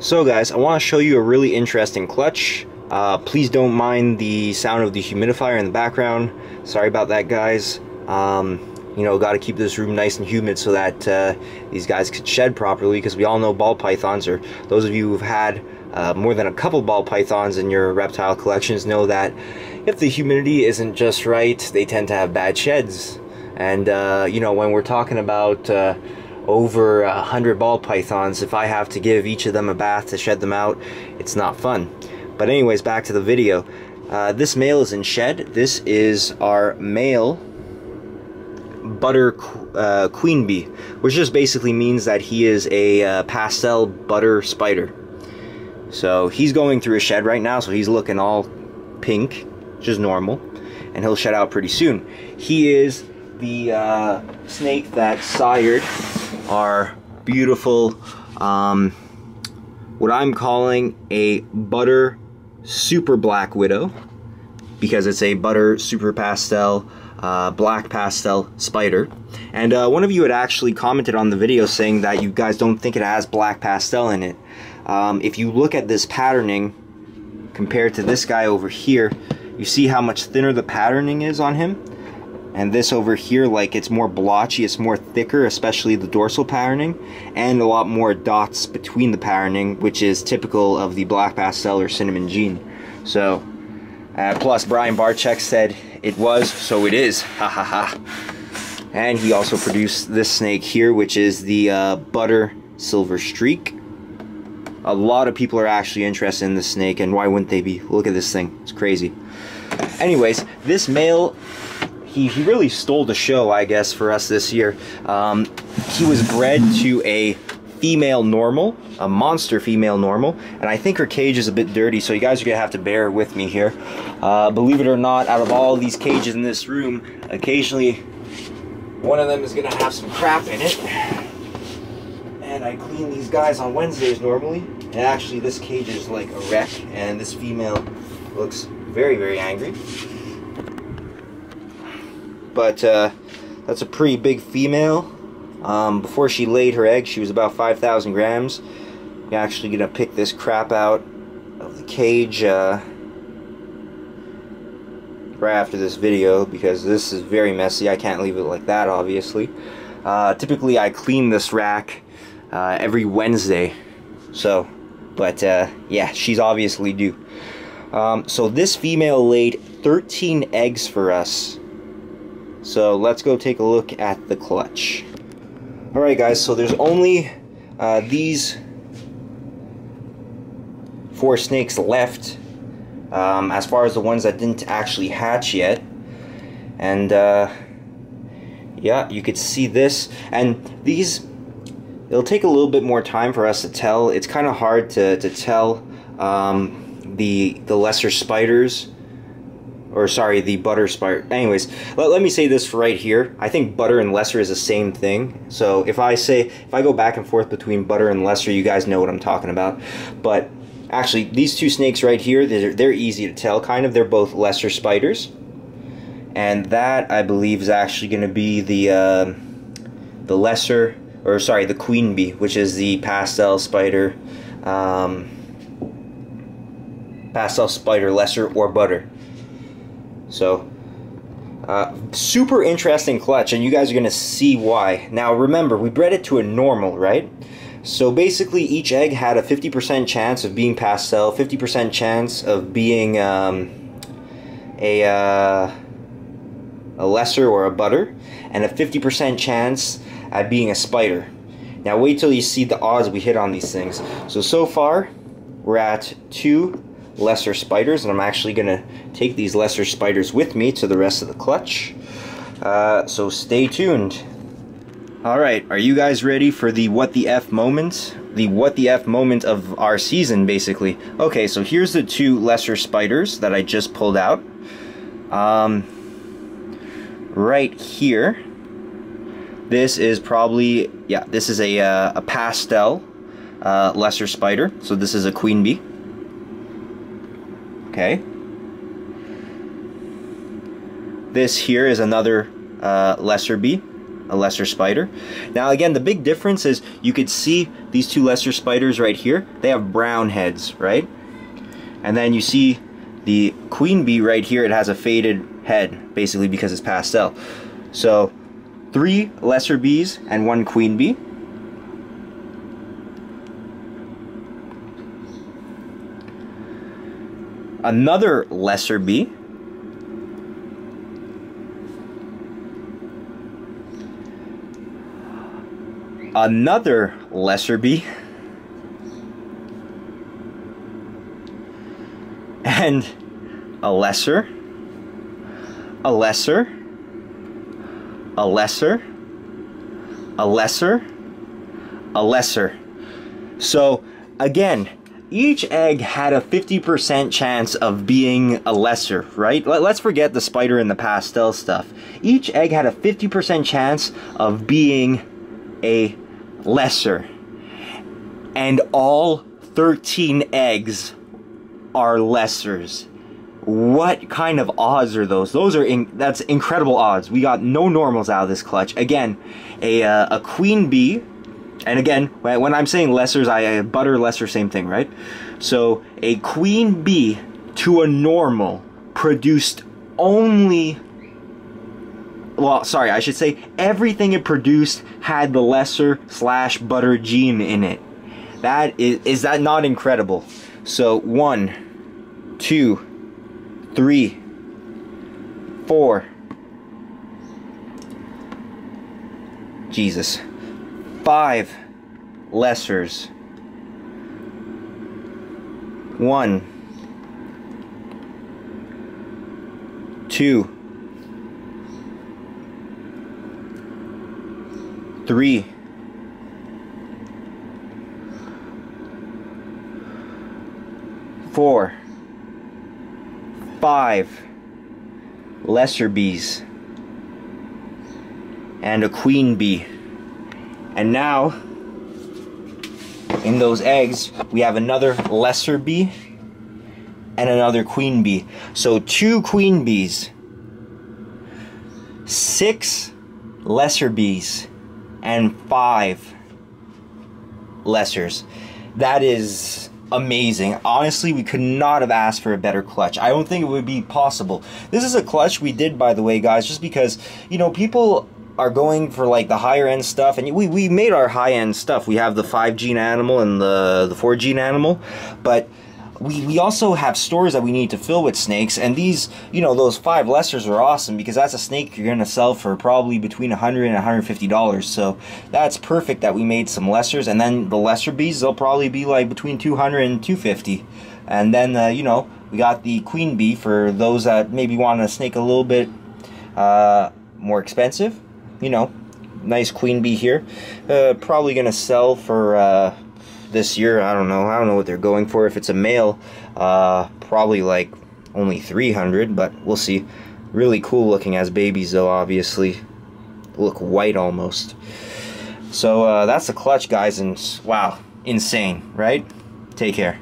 So guys, I want to show you a really interesting clutch. Please don't mind the sound of the humidifier in the background. Sorry about that, guys. You know, got to keep this room nice and humid so that these guys could shed properly, because we all know ball pythons, or those of you who've had more than a couple ball pythons in your reptile collections, know that if the humidity isn't just right, they tend to have bad sheds. And you know, when we're talking about over 100 ball pythons, if I have to give each of them a bath to shed them out, it's not fun. But anyways, back to the video. This male is in shed. This is our male butter queen bee, which just basically means that he is a pastel butter spider. So he's going through a shed right now, so he's looking all pink, which is normal, and he'll shed out pretty soon. He is the snake that sired our beautiful, what I'm calling a butter super black widow, because it's a butter super pastel black pastel spider. And one of you had actually commented on the video saying that you guys don't think it has black pastel in it. If you look at this patterning compared to this guy over here, you see how much thinner the patterning is on him. And this over here, like, it's more blotchy, it's more thicker, especially the dorsal patterning, and a lot more dots between the patterning, which is typical of the black pastel or cinnamon gene. So, plus Brian Barczyk said it was, so it is, ha ha ha. And he also produced this snake here, which is the butter silver streak. A lot of people are actually interested in this snake, and why wouldn't they be? Look at this thing, it's crazy. Anyways, this male, he really stole the show, I guess, for us this year. He was bred to a female normal, a monster female normal, and I think her cage is a bit dirty, so you guys are gonna have to bear with me here. Believe it or not, out of all these cages in this room, occasionally one of them is gonna have some crap in it. And I clean these guys on Wednesdays normally, and actually this cage is like a wreck, and this female looks very, very angry. But that's a pretty big female. Before she laid her egg, she was about 5,000 grams. I'm actually gonna pick this crap out of the cage right after this video, because this is very messy. I can't leave it like that, obviously. Typically I clean this rack every Wednesday, so, but yeah, she's obviously due. So this female laid 13 eggs for us. So let's go take a look at the clutch. Alright guys, so there's only these 4 snakes left, as far as the ones that didn't actually hatch yet. And yeah, you could see this, and these, it'll take a little bit more time for us to tell. It's kind of hard to tell the lesser spiders, or sorry, the butter spider. Anyways, let me say this right here. I think butter and lesser is the same thing. So if I go back and forth between butter and lesser, you guys know what I'm talking about. But actually, these 2 snakes right here, they're easy to tell, kind of. They're both lesser spiders. And that, I believe, is actually going to be the lesser, or sorry, the queen bee, which is the pastel spider, lesser, or butter. So, super interesting clutch, and you guys are going to see why. Now, remember, we bred it to a normal, right? So basically, each egg had a 50% chance of being pastel, 50% chance of being a lesser or a butter, and a 50% chance at being a spider. Now, wait till you see the odds we hit on these things. So far, we're at 2 lesser spiders, and I'm actually gonna take these lesser spiders with me to the rest of the clutch, so stay tuned. Alright, are you guys ready for the what the F moment? The what the F moment of our season, basically. Okay, so here's the 2 lesser spiders that I just pulled out. Right here, this is probably, yeah, this is a pastel lesser spider, so this is a queen bee. Okay. This here is another lesser bee. a lesser spider. Now again, the big difference is you could see these two lesser spiders right here. They have brown heads, right? And then you see the queen bee right here, it has a faded head, basically because it's pastel. So 3 lesser bees and 1 queen bee. Another lesser bee. Another lesser bee. And a lesser, a lesser, a lesser, a lesser, a lesser. So again, each egg had a 50% chance of being a lesser, right? Let's forget the spider and the pastel stuff. Each egg had a 50% chance of being a lesser. And all 13 eggs are lessers. What kind of odds are those? That's incredible odds. We got no normals out of this clutch. Again, a queen bee, and again, when I'm saying lessers, I butter lesser, same thing, right? So a queen bee to a normal produced only, well, sorry, I should say everything it produced had the lesser / butter gene in it. That is that not incredible? So 1, 2, 3, 4, Jesus, 5 lessers, 1, 2, 3, 4, 5 lesser bees and a queen bee. And now in those eggs we have another lesser bee and another queen bee. So 2 queen bees, 6 lesser bees, and 5 lessers. That is amazing. Honestly, we could not have asked for a better clutch. I don't think it would be possible. This is a clutch we did, by the way, guys, just because, you know, people are going for like the higher end stuff, and we made our high end stuff. We have the 5 gene animal and the 4 gene animal, but we also have stores that we need to fill with snakes, and these, you know, those 5 lessers are awesome because that's a snake you're gonna sell for probably between $100 and $150. So that's perfect that we made some lessers. And then the lesser bees, they'll probably be like between $200 and $250. And then you know, we got the queen bee for those that maybe want a snake a little bit more expensive. You know, nice queen bee here. Probably gonna sell for this year, I don't know what they're going for. If it's a male, probably like only 300, but we'll see. Really cool looking as babies though, obviously. Look white almost. So that's the clutch, guys, and wow, insane, right? Take care.